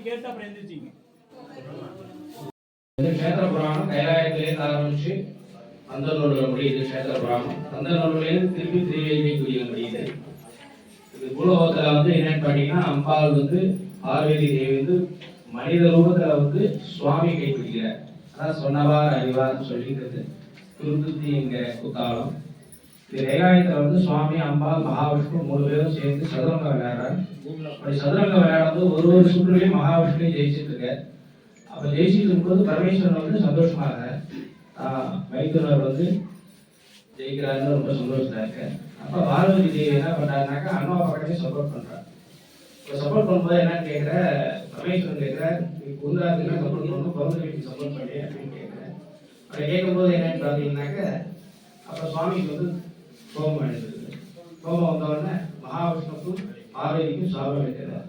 கேட்டு அப்புறம் எந்திரிச்சிங்க. க்ஷேத்திர புராணம் கைலாயத்திலேருந்து ஆரம்பிச்சு அந்தநூலில் முடியுது. க்ஷேத்திர புராணம் அந்தநூலிலேருந்து திருப்பி திருவேலிக்குரிய முடியுது. இது பூலோகத்தில் என்னன்னு பார்த்தீங்கன்னா, அம்பாள் பார்வதி தேவி மனித ரூபத்தில் சுவாமி கைப்பிடிக்கிறார். அதான் சொன்னவார் அறிவார்னு சொல்லிக்கிறது திருப்பதி என்கிற குத்தாலம். இது கைலாயத்தில் சுவாமி அம்பாள் மகாவிஷ்ணு 3 பேரும் சேர்ந்து சதுரங்கம் விளையாடுறாங்க. அப்படி சதுரங்கம் விளையாடும் ஒரு சுற்றுலையும் மகாவிஷ்ணுவை ஜெயிச்சுட்டு இருக்கார். அப்போ ஜெயிச்சுட்டு இருக்கும்போது பரமேஸ்வரன் சந்தோஷமாக மைத்துனர் ஜெயிக்கிறாருன்னு ரொம்ப சந்தோஷமா இருக்கு. அப்போ பார்வதி தேவி என்ன பண்றாருனாக்கா, அண்ணா பக்கமே சப்போர்ட் பண்றாரு. இப்போ சப்போர்ட் பண்ணும்போது என்னன்னு கேட்குற பரமேஸ்வரன் கேட்குற, குந்தாத்துக்கு சப்போர்ட் பண்ணணும், பரமேஸ்வரிக்கு சப்போர்ட் பண்ணி அப்படின்னு கேட்குறேன். அப்படி கேட்கும்போது என்னன்னு பார்த்தீங்கன்னாக்க, அப்போ சுவாமிக்கு கோபம் எழுதுது. கோபம் வந்தவுடனே மகாவிஷ்ணுக்கும் பார்வதிக்கும் சாபம் வைக்கிறார்.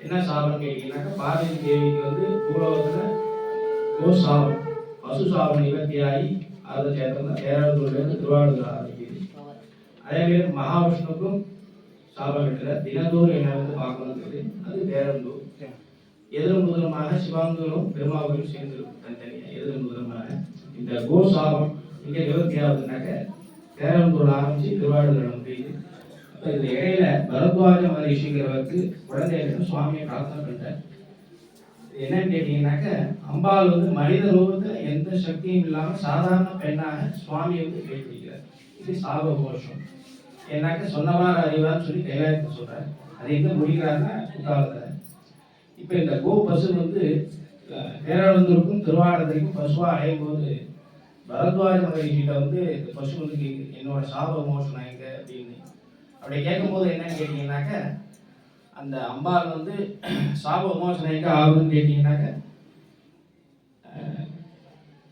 என்ன சாபம் கேட்டீங்கன்னாக்கா, பார்வதி தேவிக்கு பூலோகத்தில் கோ சாபம், பசு சாபம் நிவர்த்தியாகி அதை சேர்த்து பேராளூர்லேருந்து திருவாரூர் ஆரம்பிக்குது. அதேமாரி மகாவிஷ்ணுக்கும் சாபம் வைக்கிறார். தினந்தோறும் என்ன பார்க்கணுங்கிறது அது பேரந்தூர். எதிரும் முதலமாக சிவாங்கலும் பெருமாவூரும் சேர்ந்துருக்கும் தனித்தனியாக. எதிரும் முதலமாக இந்த கோ சாபம் இங்கே நிவர்த்தியாகுதுனாக்க பேரந்தூர் ஆரம்பிச்சு திருவாரூர் முடியுது. அப்போ இந்த இடையில பரத்வாஜ மகரிஷிங்கிறவருக்கு குழந்தைகளுக்கு சுவாமியை பிரார்த்தனை பண்ணிட்டார். என்னன்னு கேட்டீங்கன்னாக்க, அம்பாள் மனித ரூபத்தில் எந்த சக்தியும் இல்லாமல் சாதாரண பெண்ணாக சுவாமியை கைப்பிடிக்கிறார். இது சாப கோஷம். ஏன்னாக்க சொன்னவாறு அறிவான்னு சொல்லி கைலாயத்தை சொல்றாரு. அது எங்க முடிக்கிறாருன்னா குத்தாலத்தில். இப்போ இந்த கோ பசு பேராளந்தூருக்கும் திருவாரூருக்கும் பசுவாக அடையும் போது பரத்வாஜ மகரிஷிகிட்ட இந்த பசு கேட்குது, என்னோட சாப மோஷனம் எங்க அப்படின்னு. அப்படி கேட்கும்போது என்னன்னு கேட்டீங்கன்னாக்க, அந்த அம்பாள் சாப விமோசனம் எங்க ஆகுதுன்னு கேட்டீங்கன்னாக்க,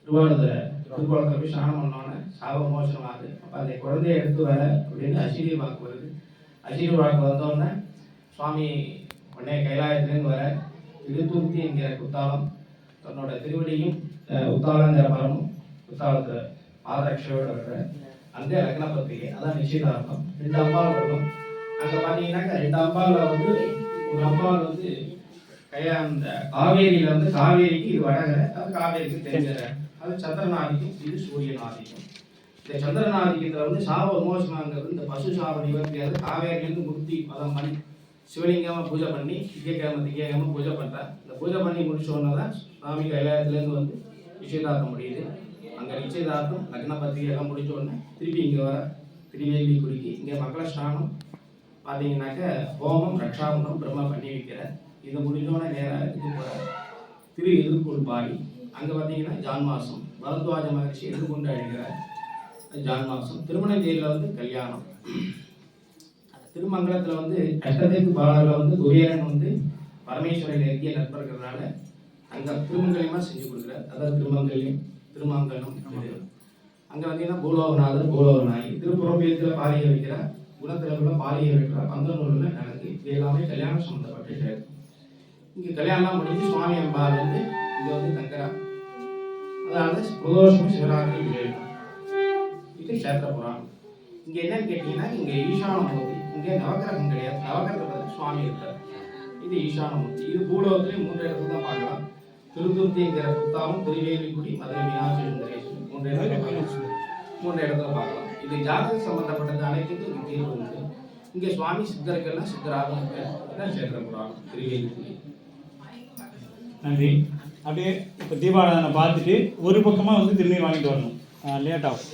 திருக்குளத்தில் போய் ஸ்நானம் பண்ணோன்னே சாப விமோசனம் ஆகுது. அப்போ அந்த குழந்தைய எடுத்து வர அப்படின்னு அசிரி வாக்கு வருது. அசிரி வாக்கு வந்தோடனே சுவாமி உடனே கைலாயத்திலேருந்து வர திருத்துர்த்தி என்கிற குத்தாலம் தன்னோட திருவடியும் உத்தாலங்கிற மரமும் குத்தாலத்தில் பாதரட்சையோடு வர்ற அங்கே லக்ன பத்திரிகை, அதான் நிச்சயதார்த்தம். 2 அம்பாள் இருக்கும். அங்கே பார்த்தீங்கன்னாக்கா 2 அம்பாவில் ஒரு அம்பாள் அந்த காவேரியில் காவேரிக்கு இது வடகரை, அது காவேரிக்கு தென்கரை, அது சந்திரநாதிக்கும் இது சூரியநாதிக்கும். இந்த சந்திரநாதிக்கத்தில் சாப விமோசனங்கிறது இந்த பசு சாப நிவர்த்தியாவது காவேரியிலேருந்து முக்தி பதம் பண்ணி சிவலிங்கமாக பூஜை பண்ணி திங்கக்கிழமை பூஜை பண்ணுறேன். இந்த பூஜை பண்ணி முடிச்சோடனே தான் சுவாமி கைலாயத்துலேருந்து நிச்சயதார்த்தம் முடியுது. அங்கே நிச்சயதார்த்தம் லக்ன பத்திரிகை எல்லாம் முடிச்ச உடனே திருப்பி இங்கே வர திருவேலி குடிக்கி இங்கே மக்கள ஸ்நானம் பார்த்தீங்கன்னாக்க ஹோமம் ரக்ஷாபந்தம் பிரம்மா பண்ணி வைக்கிறார். இதை முடிஞ்சோடனே நேராக இது போகிற திரு எதிர்கொள் பாடி. அங்கே பார்த்தீங்கன்னா ஜான் மாதம் பரத்வாஜ மகர்ஷி எதிர்கொண்டு அழைக்கிறார். ஜான் மாதம் திருமண தேதியில் கல்யாணம். திருமங்கலத்தில் கஷ்டத்திற்கு பாடலில் குபேரன் பரமேஸ்வரன் நெருங்கிய நட்பர்களால அங்கே திருமங்கலியமாக செஞ்சு கொடுக்குறார். அதாவது திருமங்கலம் அங்கே பார்த்தீங்கன்னா பூலோகநாதர் பூலோகநாயகி திருப்புறம்பேத்தில் பாலியை வைக்கிறார். குணத்திலக்குள்ள பாலியை வைக்கிறார். பந்தநூலில் நடக்கு. இது எல்லாமே கல்யாணம் சம்மந்தப்பட்டு இங்கே கல்யாணம் முடிஞ்சு சுவாமி அம்பாள் இங்கே தங்குறா. அதாவது பிரதோஷமும் சிவராத்திரி விளையாடும். இது க்ஷேத்திர புராணம். இங்கே என்னன்னு கேட்டீங்கன்னா, இங்கே ஈசானமூர்த்தி. இங்கே நவகிரகம் கிடையாது. நவகிரகத்தில் சுவாமி இருக்கார். இது ஈசானமூர்த்தி. இது பூலோகத்திலே 3 இடத்துல தான் பார்க்கலாம். திருத்துர்த்திங்கிற குத்தாலம், திருவேலிக்குடி, மதுரை மீனாட்சி சுந்தரேஸ்வரர் 3 இடத்துல பார்க்கலாம். இது ஜாதக சம்பந்தப்பட்டது அனைத்துக்கும் இங்கே தீர்வு உண்டு. இங்கே சுவாமி சித்தருக்கெல்லாம் சித்தராகவும் இருக்கார். க்ஷேத்திர புராணம் திருவேலிக்குடி. நன்றி. அப்படியே இப்போ தீபாவளி பார்த்துட்டு ஒரு பக்கமாக திருநீர் வாங்கிட்டு வரணும். லேட் ஆகும்.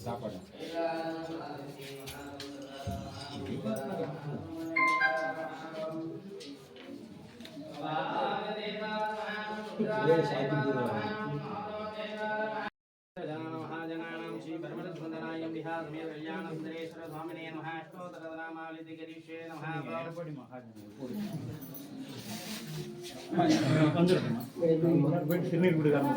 சாப்பாடு வந்துருக்குமா திருநீர் கொடுக்காம